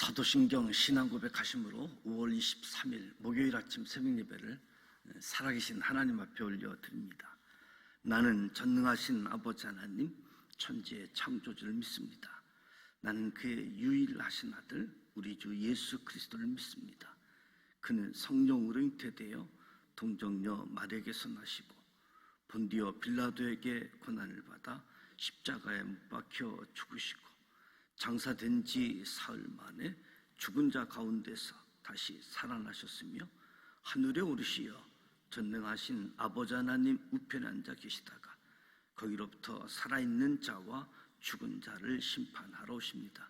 사도신경 신앙고백 하심으로 5월 23일 목요일 아침 새벽예배를 살아계신 하나님 앞에 올려드립니다. 나는 전능하신 아버지 하나님, 천지의 창조주를 믿습니다. 나는 그의 유일하신 아들 우리 주 예수 그리스도를 믿습니다. 그는 성령으로 잉태되어 동정녀 마리아에게서 나시고 본디오 빌라도에게 고난을 받아 십자가에 못 박혀 죽으시고 장사된 지 사흘 만에 죽은 자 가운데서 다시 살아나셨으며 하늘에 오르시어 전능하신 아버지 하나님 우편에 앉아 계시다가 거기로부터 살아있는 자와 죽은 자를 심판하러 오십니다.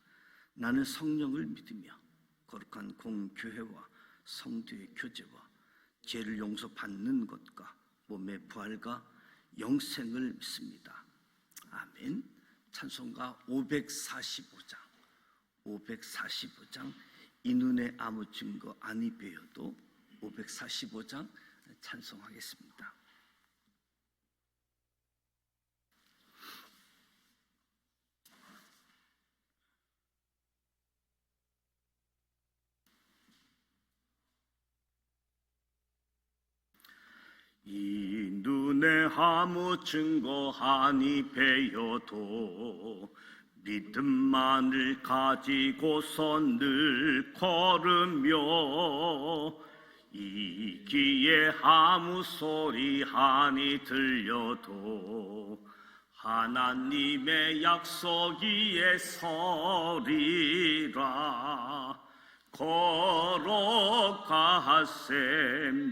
나는 성령을 믿으며 거룩한 공교회와 성도의 교제와 죄를 용서받는 것과 몸의 부활과 영생을 믿습니다. 아멘. 찬송가 545장 이 눈에 아무 증거 아니 배워도 545장 찬송하겠습니다. 이 눈에 아무 증거 아니 배워도 믿음만을 가지고서 늘 걸으며 이 귀에 아무 소리 아니 들려도 하나님의 약속 위에 서리라. 걸어가세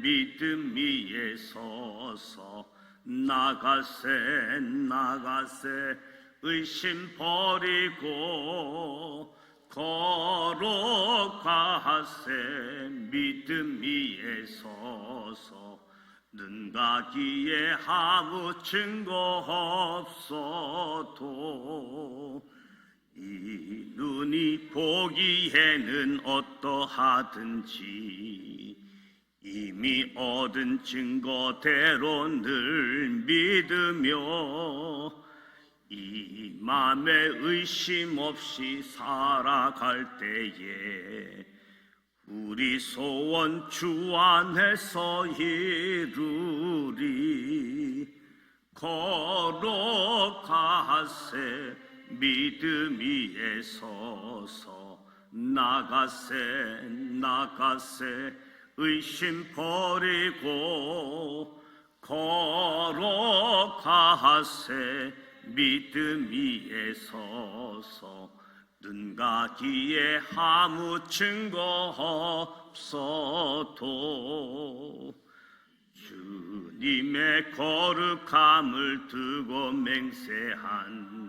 믿음 위에 서서 나가세 의심 버리고 걸어가세 믿음 위에 서서 눈과 귀에 아무 증거 없어도 이 눈이 보기에는 어떠하든지 이미 얻은 증거대로 늘 믿으며 이 맘에 의심 없이 살아갈 때에 우리 소원 주 안에서 이루리. 걸어가세 믿음 위에 서서 나가세 의심 버리고 걸어가세 믿음 위에 서서 눈과 귀에 아무 증거 없어도 주님의 거룩함을 두고 맹세한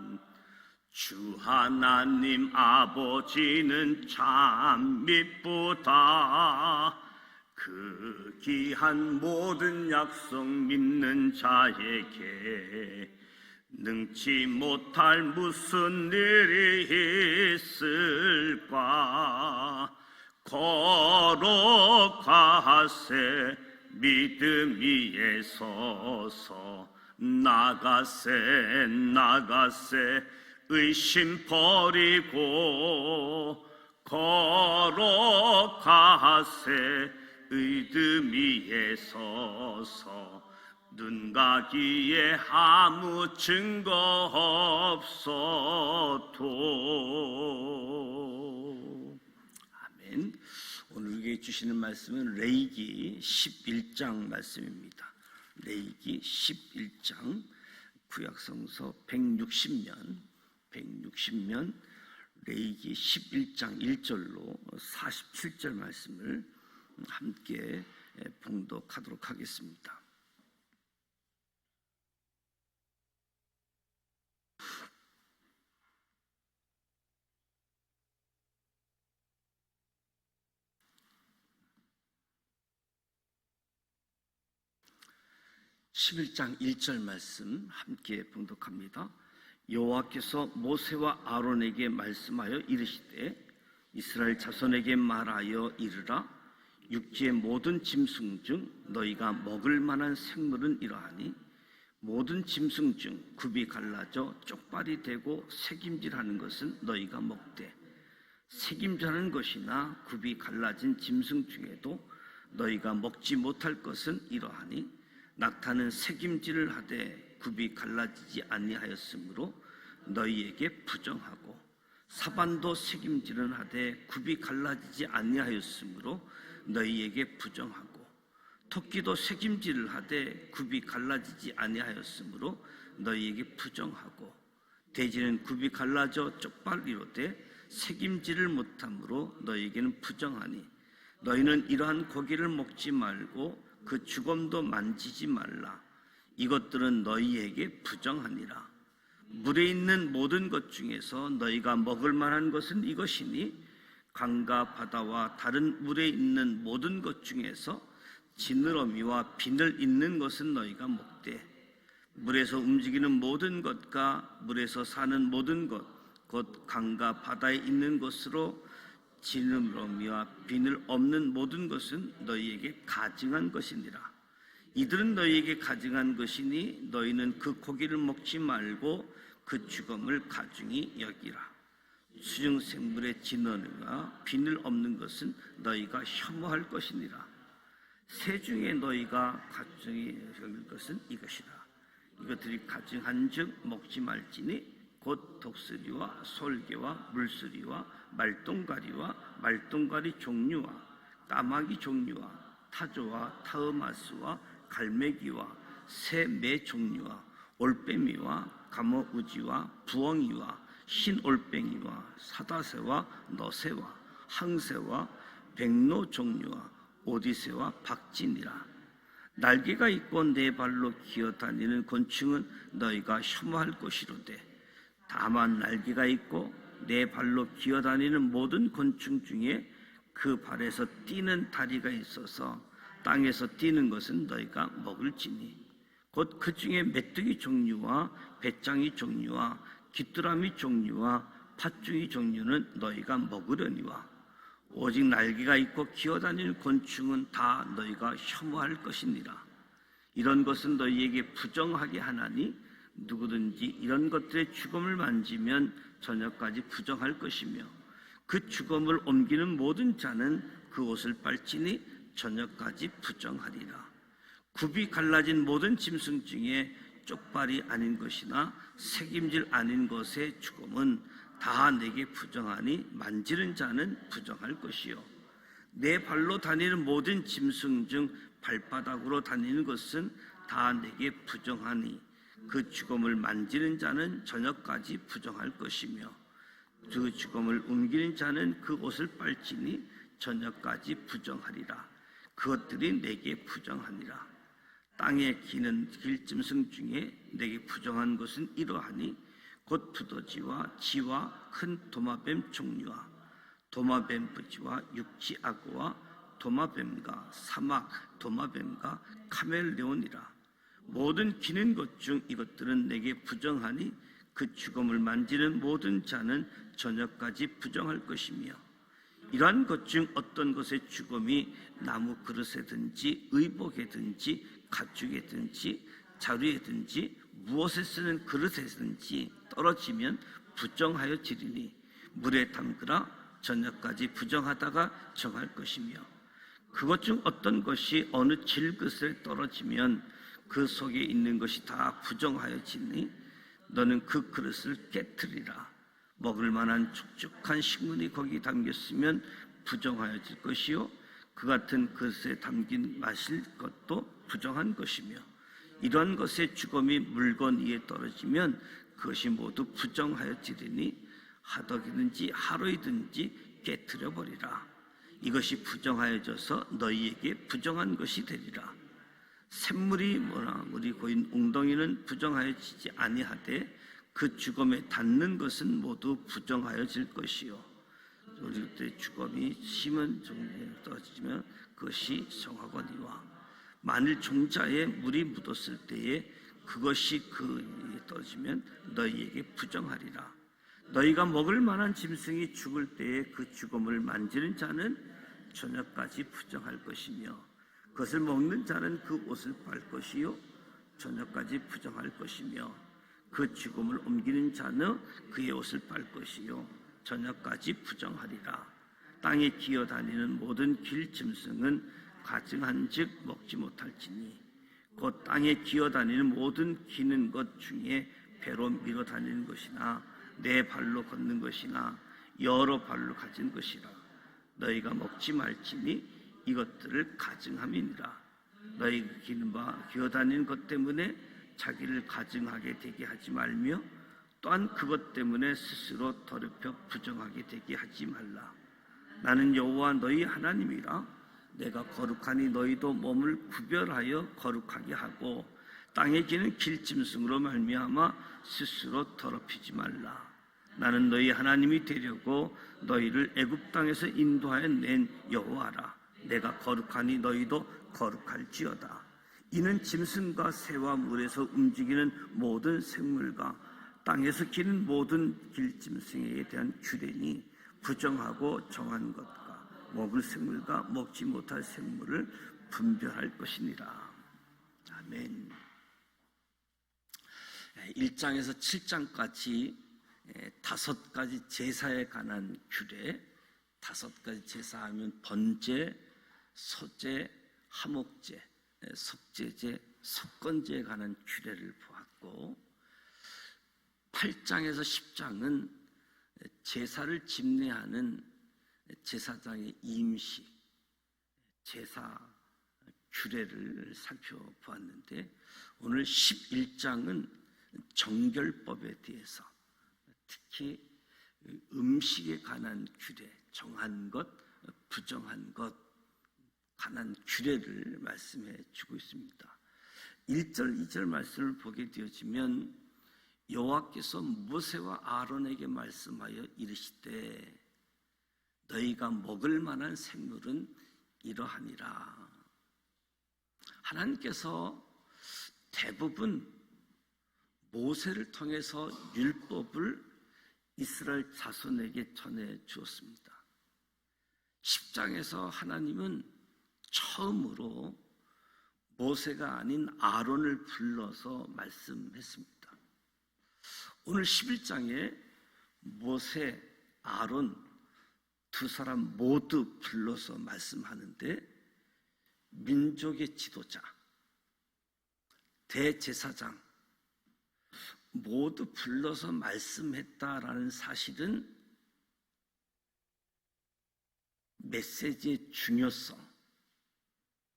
주 하나님 아버지는 참 미쁘다. 그 귀한 모든 약속 믿는 자에게 능치 못할 무슨 일이 있을까. 걸어가세 믿음 위에 서서 나가세 의심 버리고 걸어가세 믿음 위에 서서 눈과 귀에 아무 증거 없어도. 아멘. 오늘 우리에게 주시는 말씀은 레위기 11장 말씀입니다. 레위기 11장 구약성서 160면 레위기 11장 1절로 47절 말씀을 함께 봉독하도록 하겠습니다. (11장 1절) 말씀 함께 봉독합니다. 여호와께서 모세와 아론에게 말씀하여 이르시되 이스라엘 자손에게 말하여 이르라. 육지의 모든 짐승 중 너희가 먹을 만한 생물은 이러하니 모든 짐승 중 굽이 갈라져 쪽발이 되고 새김질하는 것은 너희가 먹되 색임자는 것이나 굽이 갈라진 짐승 중에도 너희가 먹지 못할 것은 이러하니 낙타는 색임질을 하되 굽이 갈라지지 아니하였으므로 너희에게 부정하고 사반도 색임질은 하되 굽이 갈라지지 아니하였으므로 너희에게 부정하고 토끼도 색임질을 하되 굽이 갈라지지 아니하였으므로 너희에게 부정하고 돼지는 굽이 갈라져 쪽발이로되 색임질을 못함으로 너희에게는 부정하니 너희는 이러한 고기를 먹지 말고 그 주검도 만지지 말라. 이것들은 너희에게 부정하니라. 물에 있는 모든 것 중에서 너희가 먹을 만한 것은 이것이니 강과 바다와 다른 물에 있는 모든 것 중에서 지느러미와 비늘 있는 것은 너희가 먹되 물에서 움직이는 모든 것과 물에서 사는 모든 것 곧 강과 바다에 있는 것으로 지느러미와 비늘 없는 모든 것은 너희에게 가증한 것이니라. 이들은 너희에게 가증한 것이니 너희는 그 고기를 먹지 말고 그 주검을 가증히 여기라. 수중 생물의 지느러미와 비늘 없는 것은 너희가 혐오할 것이니라. 새 중에 너희가 가증히 여길 것은 이것이라. 이것들이 가증한즉 먹지 말지니 곧 독수리와 솔개와 물수리와 말똥가리와 말똥가리 종류와 까마귀 종류와 타조와 타흐마스와 갈매기와 새 매 종류와 올빼미와 가모우지와 부엉이와 흰올뱅이와 사다새와 너새와 항새와 백로 종류와 오디새와 박진이라. 날개가 있고 네 발로 기어다니는 곤충은 너희가 혐오할 것이로되 다만 날개가 있고 네 발로 기어다니는 모든 곤충 중에 그 발에서 뛰는 다리가 있어서 땅에서 뛰는 것은 너희가 먹을지니 곧 그 중에 메뚜기 종류와 배짱이 종류와 귀뚜라미 종류와 팥중이 종류는 너희가 먹으려니와 오직 날개가 있고 기어다니는 곤충은 다 너희가 혐오할 것이니라. 이런 것은 너희에게 부정하게 하나니 누구든지 이런 것들의 주검을 만지면 저녁까지 부정할 것이며 그 주검을 옮기는 모든 자는 그 옷을 빨지니 저녁까지 부정하리라. 굽이 갈라진 모든 짐승 중에 쪽발이 아닌 것이나 색임질 아닌 것의 주검은 다 내게 부정하니 만지는 자는 부정할 것이요 내 발로 다니는 모든 짐승 중 발바닥으로 다니는 것은 다 내게 부정하니 그 주검을 만지는 자는 저녁까지 부정할 것이며 그 주검을 옮기는 자는 그 옷을 빨지니 저녁까지 부정하리라. 그것들이 내게 부정하니라. 땅에 기는 길짐승 중에 내게 부정한 것은 이러하니 곧 두더지와 쥐와 큰 도마뱀 종류와 도마뱀 부지와 육지악어와 도마뱀과 사막 도마뱀과 카멜레온이라. 모든 기는 것 중 이것들은 내게 부정하니 그 주검을 만지는 모든 자는 저녁까지 부정할 것이며 이러한 것 중 어떤 것의 주검이 나무 그릇에든지 의복에든지 가죽에든지 자루에든지 무엇에 쓰는 그릇에든지 떨어지면 부정하여 지리니 물에 담그라 저녁까지 부정하다가 정할 것이며 그것 중 어떤 것이 어느 질그릇에 떨어지면 그 속에 있는 것이 다 부정하여지니 너는 그 그릇을 깨트리라. 먹을 만한 촉촉한 식물이 거기 담겼으면 부정하여질 것이요 그 같은 그릇에 담긴 마실 것도 부정한 것이며 이러한 것의 주검이 물건 위에 떨어지면 그것이 모두 부정하여지리니 하덕이든지 하루이든지 깨트려 버리라. 이것이 부정하여져서 너희에게 부정한 것이 되리라. 샘물이 물이 고인 웅덩이는 부정하여지지 아니하되 그 주검에 닿는 것은 모두 부정하여질 것이요 우리 때 주검이 심은 종에 떨어지면 그것이 정하거니와 만일 종자에 물이 묻었을 때에 그것이 그에 떨어지면 너희에게 부정하리라. 너희가 먹을 만한 짐승이 죽을 때에 그 주검을 만지는 자는 저녁까지 부정할 것이며 그것을 먹는 자는 그 옷을 빨 것이요 저녁까지 부정할 것이며 그 주검을 옮기는 자는 그의 옷을 빨 것이요 저녁까지 부정하리라. 땅에 기어다니는 모든 길 짐승은 가증한즉 먹지 못할지니 곧 땅에 기어다니는 모든 기는 것 중에 배로 밀어 다니는 것이나 네 발로 걷는 것이나 여러 발로 가진 것이라. 너희가 먹지 말지니 이것들을 가증함이니라. 너희 기어다니는 것 때문에 자기를 가증하게 되게 하지 말며 또한 그것 때문에 스스로 더럽혀 부정하게 되게 하지 말라. 나는 여호와 너희 하나님이라. 내가 거룩하니 너희도 몸을 구별하여 거룩하게 하고 땅에 기는 길짐승으로 말미암아 스스로 더럽히지 말라. 나는 너희 하나님이 되려고 너희를 애굽 땅에서 인도하여 낸 여호와라. 내가 거룩하니 너희도 거룩할지어다. 이는 짐승과 새와 물에서 움직이는 모든 생물과 땅에서 기는 모든 길짐승에 대한 규례니 부정하고 정한 것과 먹을 생물과 먹지 못할 생물을 분별할 것이니라. 아멘. 1장에서 7장까지 5가지 제사에 관한 규례, 5가지 제사하면 번제, 소제, 하목제, 속제제, 속건제에 관한 규례를 보았고 8장에서 10장은 제사를 집례하는 제사장의 임시, 제사 규례를 살펴보았는데 오늘 11장은 정결법에 대해서 특히 음식에 관한 규례, 정한 것, 부정한 것 관한 규례를 말씀해 주고 있습니다. 1절, 2절 말씀을 보게 되어지면 여호와께서 모세와 아론에게 말씀하여 이르시되 너희가 먹을 만한 생물은 이러하니라. 하나님께서 대부분 모세를 통해서 율법을 이스라엘 자손에게 전해 주었습니다. 10장에서 하나님은 처음으로 모세가 아닌 아론을 불러서 말씀했습니다. 오늘 11장에 모세, 아론 두 사람 모두 불러서 말씀하는데 민족의 지도자, 대제사장 모두 불러서 말씀했다라는 사실은 메시지의 중요성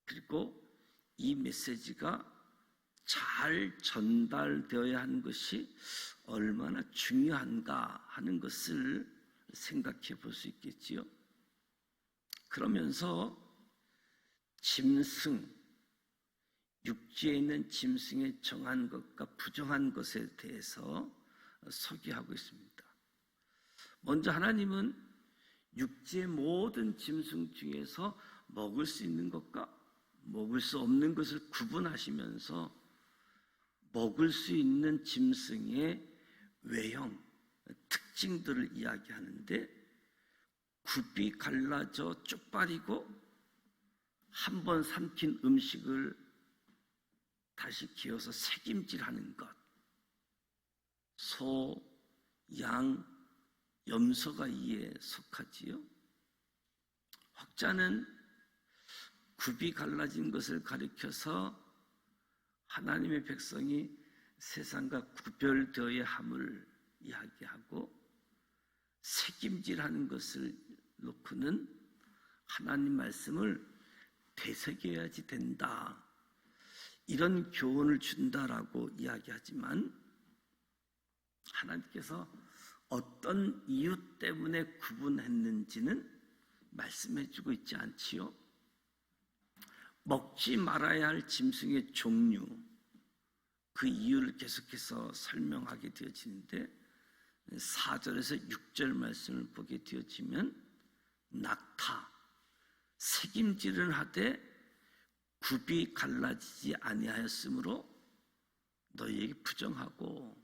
그리고 이 메시지가 잘 전달되어야 하는 것이 얼마나 중요한가 하는 것을 생각해 볼 수 있겠지요. 그러면서 짐승, 육지에 있는 짐승의 정한 것과 부정한 것에 대해서 소개하고 있습니다. 먼저 하나님은 육지의 모든 짐승 중에서 먹을 수 있는 것과 먹을 수 없는 것을 구분하시면서 먹을 수 있는 짐승의 외형, 특징들을 이야기하는데 굽이 갈라져 쪽발이고 한 번 삼킨 음식을 다시 기어서 새김질하는 것, 소, 양, 염소가 이에 속하지요. 혹자는 굽이 갈라진 것을 가리켜서 하나님의 백성이 세상과 구별되어야 함을 이야기하고 새김질하는 것을 놓고는 하나님 말씀을 되새겨야지 된다. 이런 교훈을 준다라고 이야기하지만 하나님께서 어떤 이유 때문에 구분했는지는 말씀해주고 있지 않지요. 먹지 말아야 할 짐승의 종류, 그 이유를 계속해서 설명하게 되어지는데 4절에서 6절 말씀을 보게 되어지면 낙타, 새김질은 하되 굽이 갈라지지 아니하였으므로 너희에게 부정하고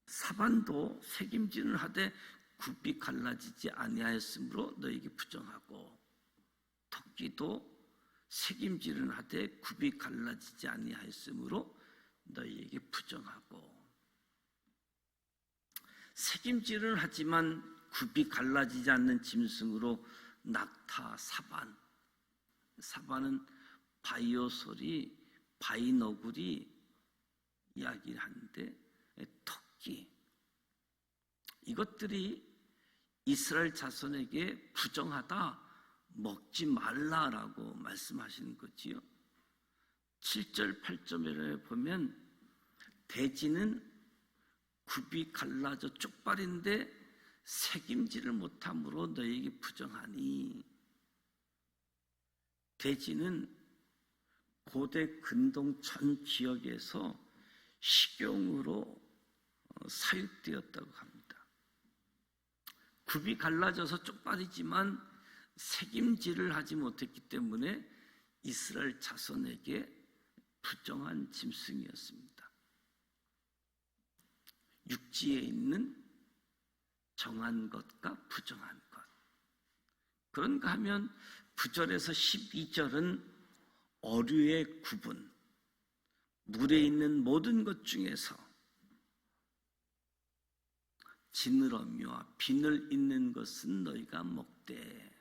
사반도 새김질은 하되 굽이 갈라지지 아니하였으므로 너희에게 부정하고 토끼도 새김질은 하되 굽이 갈라지지 아니하였으므로 너희에게 부정하고 새김질은 하지만 굽이 갈라지지 않는 짐승으로 낙타, 사반은 바이오솔이, 바이너굴이 이야기를 하는데, 토끼, 이것들이 이스라엘 자손에게 부정하다, 먹지 말라라고 말씀하시는 거지요. 7절, 8절에 보면 돼지는 굽이 갈라져 쪽발인데 새김질을 못함으로 너에게 부정하니, 돼지는 고대 근동 전 지역에서 식용으로 사육되었다고 합니다. 굽이 갈라져서 쪽발이지만 새김질을 하지 못했기 때문에 이스라엘 자손에게 부정한 짐승이었습니다. 육지에 있는 정한 것과 부정한 것. 그런가 하면 9절에서 12절은 어류의 구분, 물에 있는 모든 것 중에서 지느러미와 비늘 있는 것은 너희가 먹되,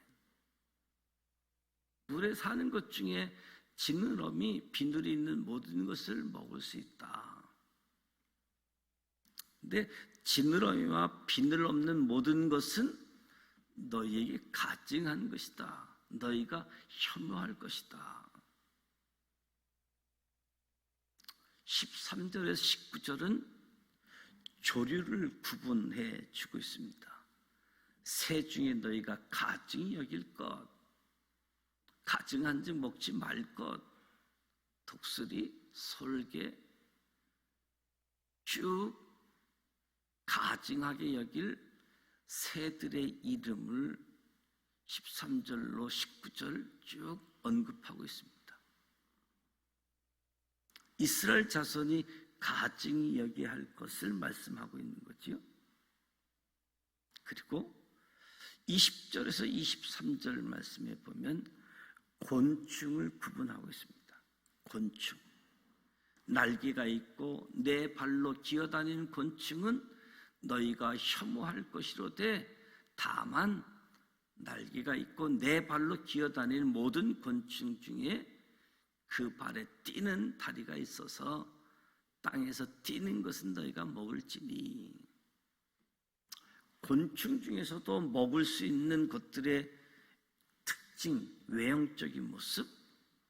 물에 사는 것 중에 지느러미, 비늘이 있는 모든 것을 먹을 수 있다. 근데 지느러미와 비늘 없는 모든 것은 너희에게 가증한 것이다. 너희가 혐오할 것이다. 13절에서 19절은 조류를 구분해 주고 있습니다. 새 중에 너희가 가증히 여길 것, 가증한 즉 먹지 말 것, 독수리, 솔개, 쭉 가증하게 여길 새들의 이름을 13절로 19절 쭉 언급하고 있습니다. 이스라엘 자손이 가증히 여겨야 할 것을 말씀하고 있는 거지요. 그리고 20절에서 23절 말씀에 보면 곤충을 구분하고 있습니다. 곤충, 날개가 있고 네 발로 기어다니는 곤충은 너희가 혐오할 것이로되, 다만 날개가 있고 네 발로 기어다니는 모든 곤충 중에 그 발에 뛰는 다리가 있어서 땅에서 뛰는 것은 너희가 먹을지니. 곤충 중에서도 먹을 수 있는 것들의 특징, 외형적인 모습,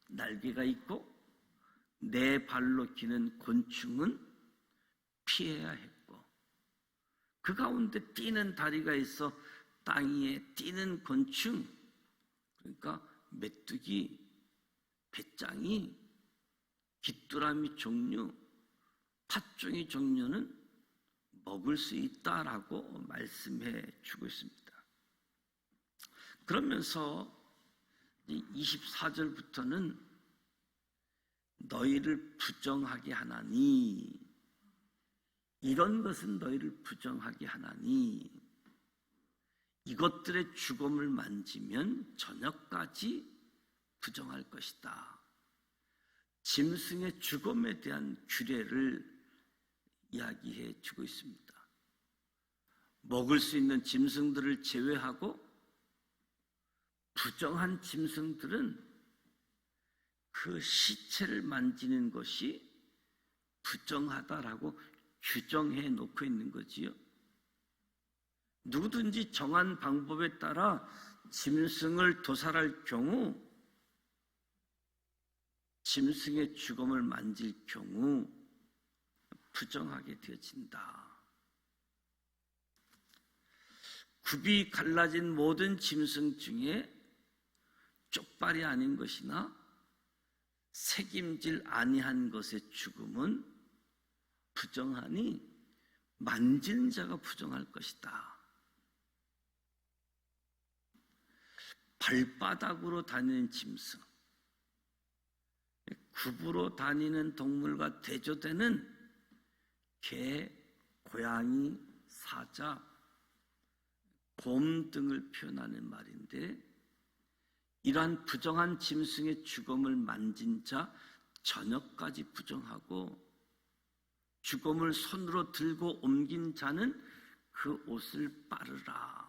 날개가 있고 네 발로 기는 곤충은 피해야 했고, 그 가운데 뛰는 다리가 있어 땅 위에 뛰는 곤충, 그러니까 메뚜기, 배짱이, 귀뚜라미 종류, 팥종이 종류는 먹을 수 있다라고 말씀해 주고 있습니다. 그러면서 24절부터는 너희를 부정하게 하나니, 이런 것은 너희를 부정하게 하나니, 이것들의 죽음을 만지면 저녁까지 부정할 것이다. 짐승의 죽음에 대한 규례를 이야기해 주고 있습니다. 먹을 수 있는 짐승들을 제외하고 부정한 짐승들은 그 시체를 만지는 것이 부정하다라고 규정해 놓고 있는 거지요. 누구든지 정한 방법에 따라 짐승을 도살할 경우, 짐승의 죽음을 만질 경우 부정하게 되어진다. 굽이 갈라진 모든 짐승 중에 쪽발이 아닌 것이나 새김질 아니한 것의 죽음은 부정하니 만지는 자가 부정할 것이다. 발바닥으로 다니는 짐승, 굽으로 다니는 동물과 대조되는 개, 고양이, 사자, 곰 등을 표현하는 말인데, 이러한 부정한 짐승의 죽음을 만진 자 저녁까지 부정하고, 죽음을 손으로 들고 옮긴 자는 그 옷을 빠르라.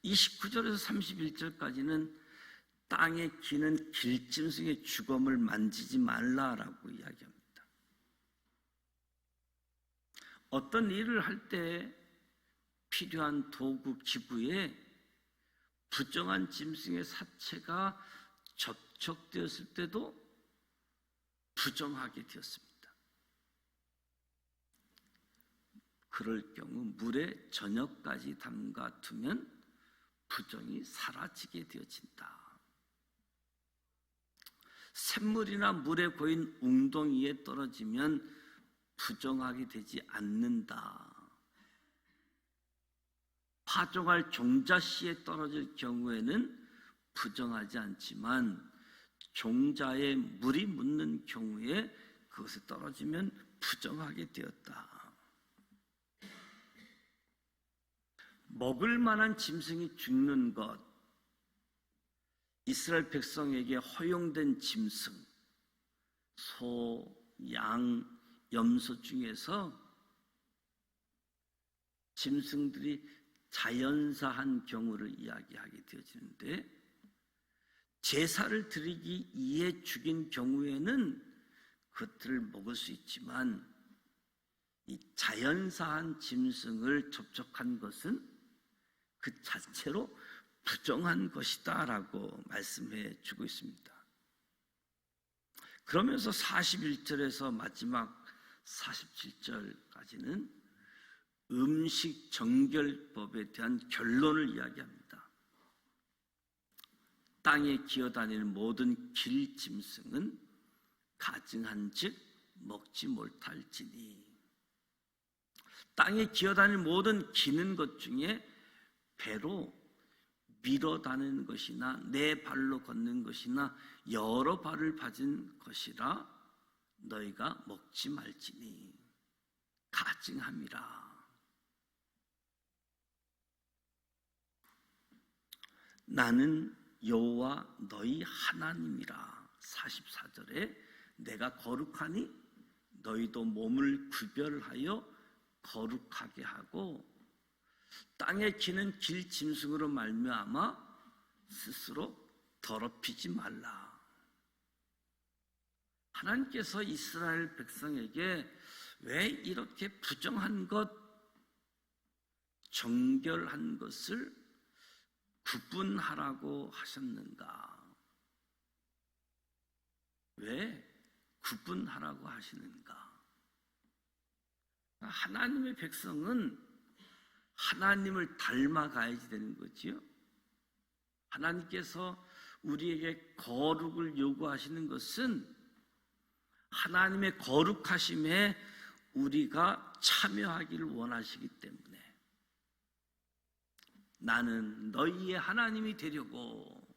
29절에서 31절까지는 땅에 기는 길짐승의 주검을 만지지 말라라고 이야기합니다. 어떤 일을 할 때 필요한 도구 기부에 부정한 짐승의 사체가 접촉되었을 때도 부정하게 되었습니다. 그럴 경우 물에 저녁까지 담가 두면 부정이 사라지게 되어진다. 샘물이나 물에 고인 웅덩이에 떨어지면 부정하게 되지 않는다. 파종할 종자씨에 떨어질 경우에는 부정하지 않지만 종자에 물이 묻는 경우에 그것에 떨어지면 부정하게 되었다. 먹을 만한 짐승이 죽는 것, 이스라엘 백성에게 허용된 짐승, 소, 양, 염소 중에서 짐승들이 자연사한 경우를 이야기하게 되어지는데, 제사를 드리기 위해 죽인 경우에는 그것들을 먹을 수 있지만 이 자연사한 짐승을 접촉한 것은 그 자체로 부정한 것이다 라고 말씀해 주고 있습니다. 그러면서 41절에서 마지막 47절까지는 음식 정결법에 대한 결론을 이야기합니다. 땅에 기어다니는 모든 길 짐승은 가증한 즉 먹지 못할지니. 땅에 기어다니는 모든 기는 것 중에 배로 밀어 다니는 것이나 네 발로 걷는 것이나 여러 발을 가진 것이라 너희가 먹지 말지니 가증함이라. 나는 여호와 너희 하나님이라. 44절에 내가 거룩하니 너희도 몸을 구별하여 거룩하게 하고 땅에 기는 길 짐승으로 말미암아 스스로 더럽히지 말라. 하나님께서 이스라엘 백성에게 왜 이렇게 부정한 것, 정결한 것을 구분하라고 하셨는가? 왜 구분하라고 하시는가? 하나님의 백성은 하나님을 닮아가야지 되는 거지요. 하나님께서 우리에게 거룩을 요구하시는 것은 하나님의 거룩하심에 우리가 참여하기를 원하시기 때문에 나는 너희의 하나님이 되려고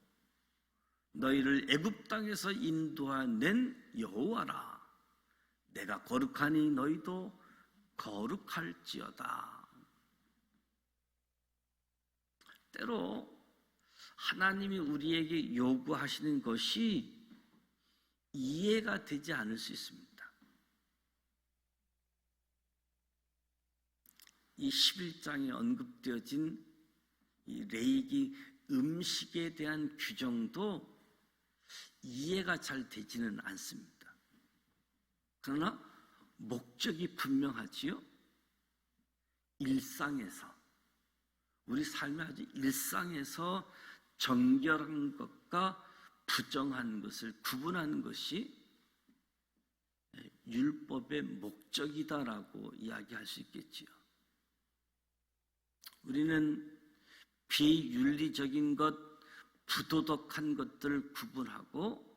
너희를 애굽 땅에서 인도하낸 여호와라. 내가 거룩하니 너희도 거룩할지어다. 때로 하나님이 우리에게 요구하시는 것이 이해가 되지 않을 수 있습니다. 이 11장에 언급되어진 이 레위기 음식에 대한 규정도 이해가 잘 되지는 않습니다. 그러나 목적이 분명하지요. 일상에서, 우리 삶의 아주 일상에서 정결한 것과 부정한 것을 구분하는 것이 율법의 목적이다라고 이야기할 수 있겠지요. 우리는 비윤리적인 것, 부도덕한 것들을 구분하고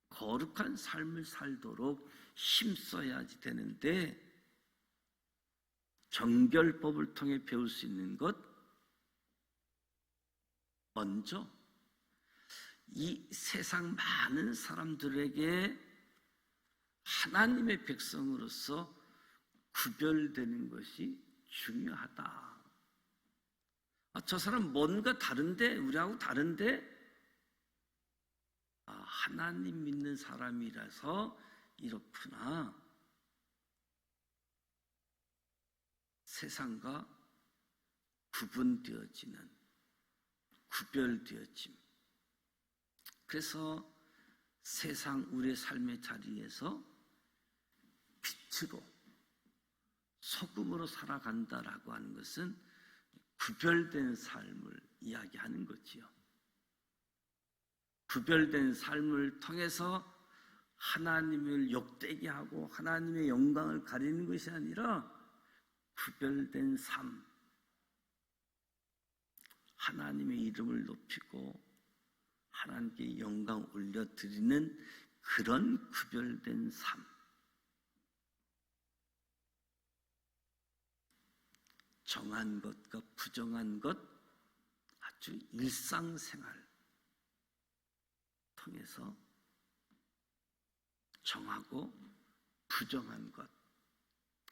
거룩한 삶을 살도록 힘써야지 되는데, 정결법을 통해 배울 수 있는 것, 먼저 이 세상 많은 사람들에게 하나님의 백성으로서 구별되는 것이 중요하다. 저 사람 뭔가 다른데, 우리하고 다른데, 하나님 믿는 사람이라서 이렇구나. 세상과 구분되어지는, 구별되어짐. 그래서 세상 우리의 삶의 자리에서 빛으로, 소금으로 살아간다라고 하는 것은 구별된 삶을 이야기하는 거지요. 구별된 삶을 통해서 하나님을 욕되게 하고 하나님의 영광을 가리는 것이 아니라 구별된 삶, 하나님의 이름을 높이고 하나님께 영광 올려드리는 그런 구별된 삶. 정한 것과 부정한 것, 아주 일상생활 통해서 정하고 부정한 것.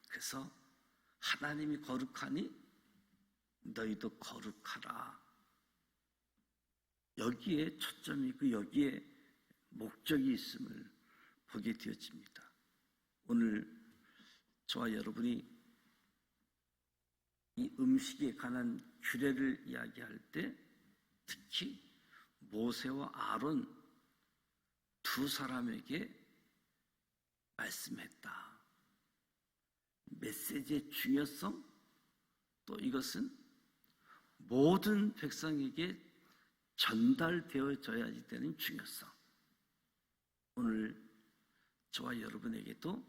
그래서 하나님이 거룩하니 너희도 거룩하라. 여기에 초점이 있고 여기에 목적이 있음을 보게 되어집니다. 오늘 저와 여러분이 이 음식에 관한 규례를 이야기할 때 특히 모세와 아론 두 사람에게 말씀했다. 메시지의 중요성, 또 이것은 모든 백성에게 전달되어져야지 되는 중요성. 오늘 저와 여러분에게도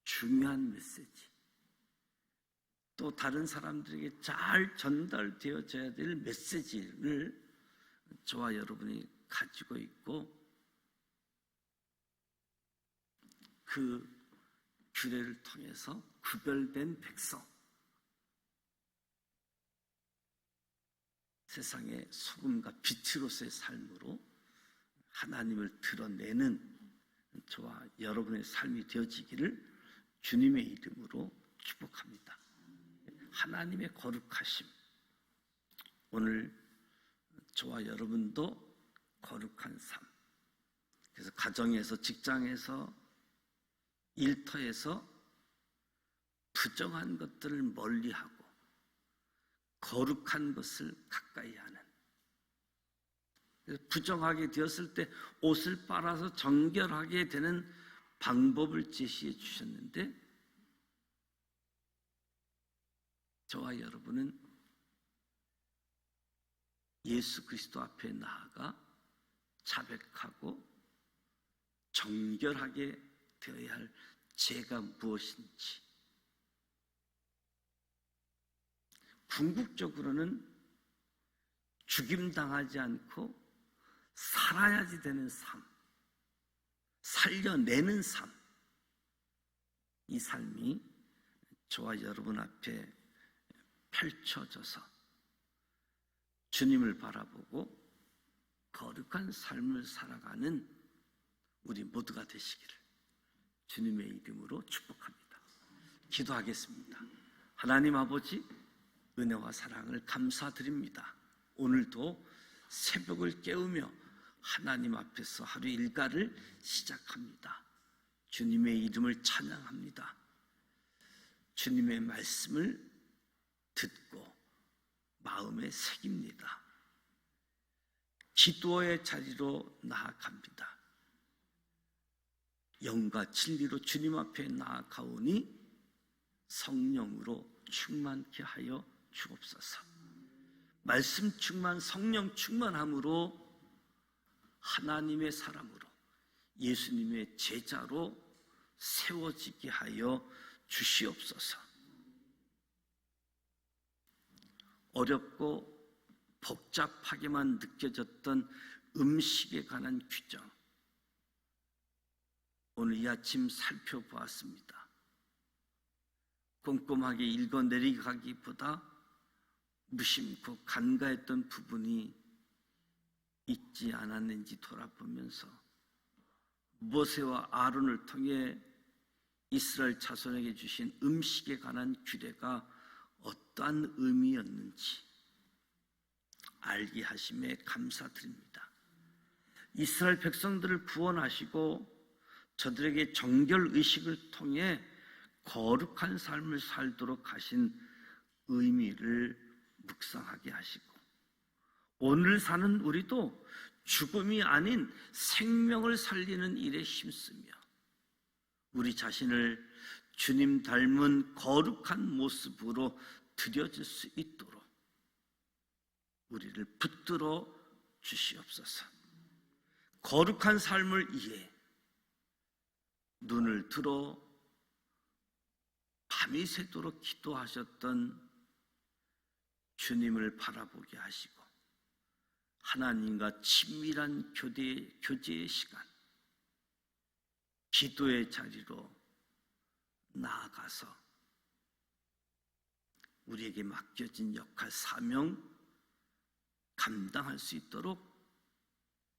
중요한 메시지, 또 다른 사람들에게 잘 전달되어져야 될 메시지를 저와 여러분이 가지고 있고, 그 규례를 통해서 구별된 백성, 세상의 소금과 빛으로서의 삶으로 하나님을 드러내는 저와 여러분의 삶이 되어지기를 주님의 이름으로 축복합니다. 하나님의 거룩하심, 오늘 저와 여러분도 거룩한 삶, 그래서 가정에서, 직장에서, 일터에서 부정한 것들을 멀리하고 거룩한 것을 가까이 하는, 부정하게 되었을 때 옷을 빨아서 정결하게 되는 방법을 제시해 주셨는데, 저와 여러분은 예수 그리스도 앞에 나아가 자백하고 정결하게 되어야 할 죄가 무엇인지, 궁극적으로는 죽임당하지 않고 살아야지 되는 삶, 살려내는 삶, 이 삶이 저와 여러분 앞에 펼쳐져서 주님을 바라보고 거룩한 삶을 살아가는 우리 모두가 되시기를 주님의 이름으로 축복합니다. 기도하겠습니다. 하나님 아버지, 은혜와 사랑을 감사드립니다. 오늘도 새벽을 깨우며 하나님 앞에서 하루 일과를 시작합니다. 주님의 이름을 찬양합니다. 주님의 말씀을 듣고 마음에 새깁니다. 기도의 자리로 나아갑니다. 영과 진리로 주님 앞에 나아가오니 성령으로 충만케 하여 주옵소서. 말씀 충만, 성령 충만함으로 하나님의 사람으로, 예수님의 제자로 세워지게 하여 주시옵소서. 어렵고 복잡하게만 느껴졌던 음식에 관한 규정, 오늘 이 아침 살펴보았습니다. 꼼꼼하게 읽어내리가기보다 무심코 간과했던 부분이 있지 않았는지 돌아보면서 모세와 아론을 통해 이스라엘 자손에게 주신 음식에 관한 규례가 어떠한 의미였는지 알게 하심에 감사드립니다. 이스라엘 백성들을 구원하시고 저들에게 정결의식을 통해 거룩한 삶을 살도록 하신 의미를 묵상하게 하시고, 오늘 사는 우리도 죽음이 아닌 생명을 살리는 일에 힘쓰며 우리 자신을 주님 닮은 거룩한 모습으로 드려질 수 있도록 우리를 붙들어 주시옵소서. 거룩한 삶을 위해 눈을 들어 밤이 새도록 기도하셨던 주님을 바라보게 하시고, 하나님과 친밀한 교제의 시간, 기도의 자리로 나아가서 우리에게 맡겨진 역할, 사명 감당할 수 있도록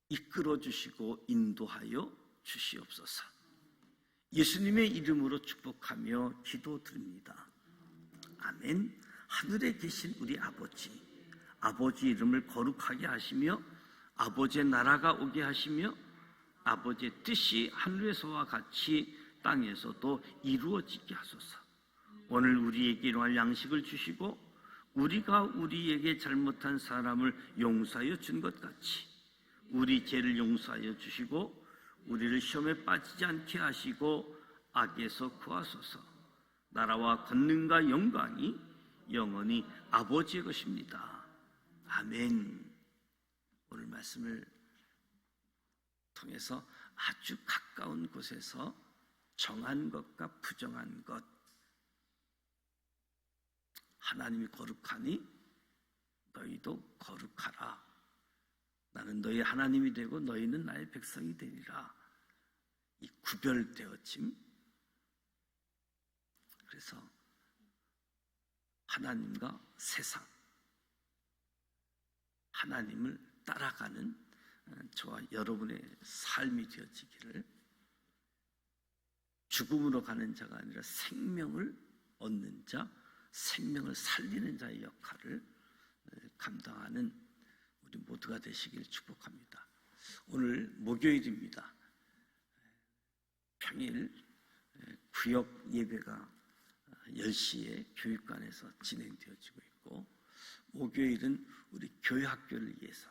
이끌어 주시고 인도하여 주시옵소서. 예수님의 이름으로 축복하며 기도드립니다. 아멘. 하늘에 계신 우리 아버지 이름을 거룩하게 하시며 아버지의 나라가 오게 하시며 아버지의 뜻이 하늘에서와 같이 땅에서도 이루어지게 하소서. 오늘 우리에게 일용할 양식을 주시고 우리가 우리에게 잘못한 사람을 용서하여 준 것 같이 우리 죄를 용서하여 주시고 우리를 시험에 빠지지 않게 하시고 악에서 구하소서. 나라와 권능과 영광이 영원히 아버지의 것입니다. 아멘. 오늘 말씀을 통해서 아주 가까운 곳에서 정한 것과 부정한 것, 하나님이 거룩하니 너희도 거룩하라. 나는 너희 하나님이 되고 너희는 나의 백성이 되리라. 이 구별되어짐. 그래서 하나님과 세상, 하나님을 따라가는 저와 여러분의 삶이 되어지기를, 죽음으로 가는 자가 아니라 생명을 얻는 자, 생명을 살리는 자의 역할을 감당하는 우리 모두가 되시길 축복합니다. 오늘 목요일입니다. 평일 구역 예배가 10시에 교육관에서 진행되어지고 있고, 목요일은 우리 교회학교를 위해서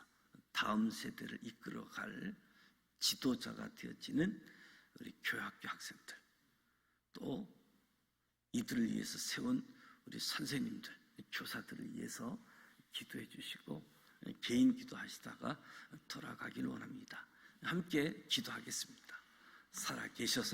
다음 세대를 이끌어갈 지도자가 되어지는 우리 교회학교 학생들, 또 이들을 위해서 세운 우리 선생님들, 교사들을 위해서 기도해 주시고 개인 기도하시다가 돌아가길 원합니다. 함께 기도하겠습니다. 살아계셔서